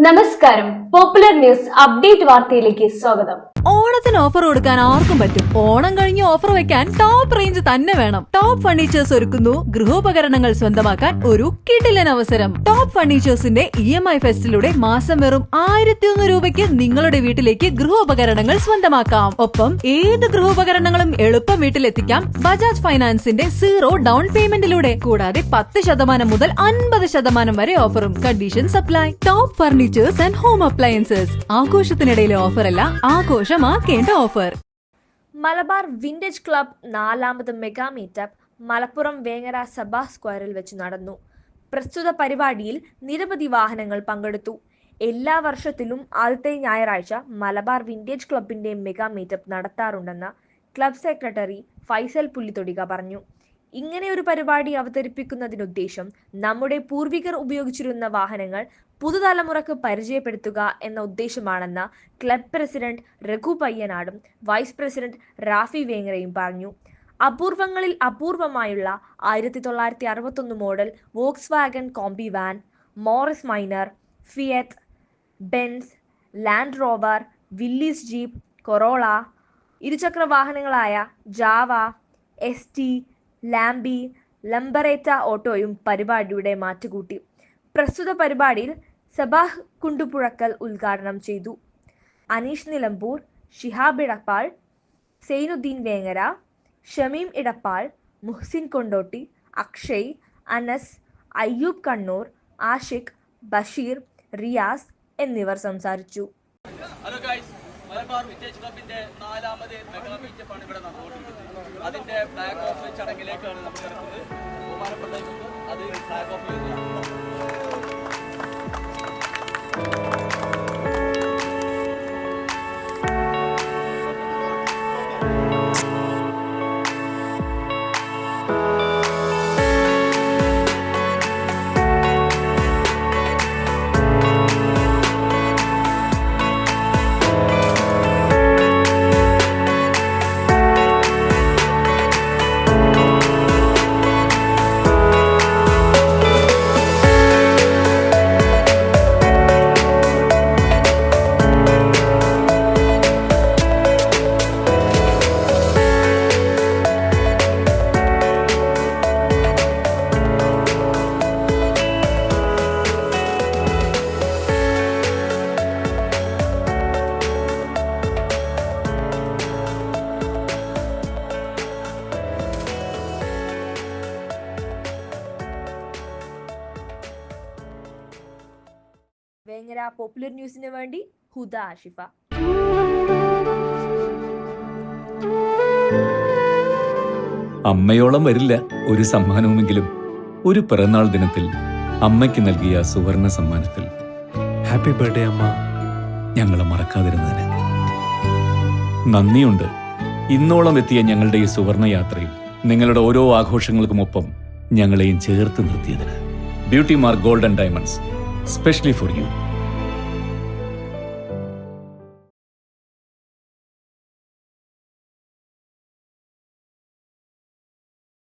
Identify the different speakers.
Speaker 1: നമസ്കാരം. Popular news update വാർത്തയിലേക്ക് സ്വാഗതം.
Speaker 2: ഓണത്തിന് ഓഫർ കൊടുക്കാൻ ആർക്കും പറ്റും. ഓണം കഴിഞ്ഞ് ഓഫർ വെക്കാൻ ടോപ്പ് റേഞ്ച് തന്നെ വേണം. ടോപ്പ് ഫർണിച്ചേഴ്സ് ഒരുക്കുന്നു ഗൃഹോപകരണങ്ങൾ സ്വന്തമാക്കാൻ ഒരു കിടിലൻ അവസരം. ടോപ്പ് ഫർണിച്ചേഴ്സിന്റെ EMI ഫെസ്റ്റിലൂടെ മാസം വെറും 1100 രൂപയ്ക്ക് നിങ്ങളുടെ വീട്ടിലേക്ക് ഗൃഹോപകരണങ്ങൾ സ്വന്തമാക്കാം. ഒപ്പം ഏത് ഗൃഹോപകരണങ്ങളും എളുപ്പം വീട്ടിലെത്തിക്കാം ബജാജ് ഫൈനാൻസിന്റെ 0 ഡൗൺ പേയ്മെന്റിലൂടെ. കൂടാതെ 10% മുതൽ 50% വരെ ഓഫറും. Conditions apply. Top furnitures and home appliances. ആഘോഷത്തിനിടയിലെ ഓഫറല്ല, ആഘോഷമാക്കേണ്ട ഓഫർ.
Speaker 3: മലബാർ വിന്റേജ് ക്ലബ് 4ാമത് മെഗാ മീറ്റപ്പ് മലപ്പുറം വേങ്ങര സഭാ സ്ക്വയറിൽ വെച്ച് നടന്നു. പ്രസ്തുത പരിപാടിയിൽ നിരവധി വാഹനങ്ങൾ പങ്കെടുത്തു. എല്ലാ വർഷത്തിലും ആദ്യത്തെ ഞായറാഴ്ച മലബാർ വിന്റേജ് ക്ലബിന്റെ മെഗാ മീറ്റപ്പ് നടത്താറുണ്ടെന്ന് ക്ലബ് സെക്രട്ടറി ഫൈസൽ പുല്ലിത്തൊടിക പറഞ്ഞു. ഇങ്ങനെ ഒരു പരിപാടി അവതരിപ്പിക്കുന്നതിനുദ്ദേശം നമ്മുടെ പൂർവികർ ഉപയോഗിച്ചിരുന്ന വാഹനങ്ങൾ പുതുതലമുറക്ക് പരിചയപ്പെടുത്തുക എന്ന ഉദ്ദേശമാണെന്ന് ക്ലബ് പ്രസിഡന്റ് രഘു പയ്യനാടും വൈസ് പ്രസിഡന്റ് റാഫി വേങ്ങരയും പറഞ്ഞു. അപൂർവങ്ങളിൽ അപൂർവമായുള്ള 1961 model Volkswagen Kombi van, Morris Minor, Fiat, Benz, Land Rover, Willys jeep, Corolla, ഇരുചക്ര വാഹനങ്ങളായ ജാവ, ST, ലാംബി, ലംബറേറ്റ ഓട്ടോയും പരിപാടിയുടെ മാറ്റുകൂട്ടി. പ്രസ്തുത പരിപാടിയിൽ സബാഹ് കുണ്ടുപുഴക്കൽ ഉദ്ഘാടനം ചെയ്തു. അനീഷ് നിലമ്പൂർ, ഷിഹാബ് ഇടപ്പാൾ, സൈനുദ്ദീൻ വേങ്ങര, ഷമീം ഇടപ്പാൾ, മുഹ്സിൻ കൊണ്ടോട്ടി, അക്ഷയ്, അനസ്, അയ്യൂബ് കണ്ണൂർ, ആഷിഖ്, ബഷീർ, റിയാസ് എന്നിവർ സംസാരിച്ചു.
Speaker 4: മലബാർ വിന്റേജ് ക്ലബിന്റെ 4ാമത് മെഗാ മീറ്റപ്പാണ് ഇവിടെ നടന്നുകൊണ്ടിരിക്കുന്നത്. അതിന്റെ ഫ്ലാഗ് ഓഫ് ചടങ്ങിലേക്കാണ് നമ്മൾ കിടക്കുന്നത്. ബഹുമാനപ്പെട്ടവർക്കും അത് ഫ്ലാഗ് ഓഫ് ചെയ്യുന്നതാണ്.
Speaker 3: വേങ്ങര പോപ്പുലർ ന്യൂസിന് വേണ്ടി ഹുദ ആഷിഫ.
Speaker 5: അമ്മയോളം വരില്ല ഒരു സമ്മാനവുമെങ്കിലും ഒരു പിറന്നാൾ ദിനത്തിൽ അമ്മയ്ക്ക് നൽകിയ സുവർണ സമ്മാനത്തിൽ
Speaker 6: ഹാപ്പി ബർത്ത്ഡേ അമ്മ.
Speaker 5: ഞങ്ങളെ മറക്കാതിരുന്നതിന് നന്ദിയുണ്ട്. ഇന്നോളം എത്തിയ ഞങ്ങളുടെ ഈ സുവർണ യാത്രയിൽ നിങ്ങളുടെ ഓരോ ആഘോഷങ്ങൾക്കുമൊപ്പം ഞങ്ങളെയും ചേർത്ത് നിർത്തിയതിന്. Beauty Mark gold and diamonds, specially for U.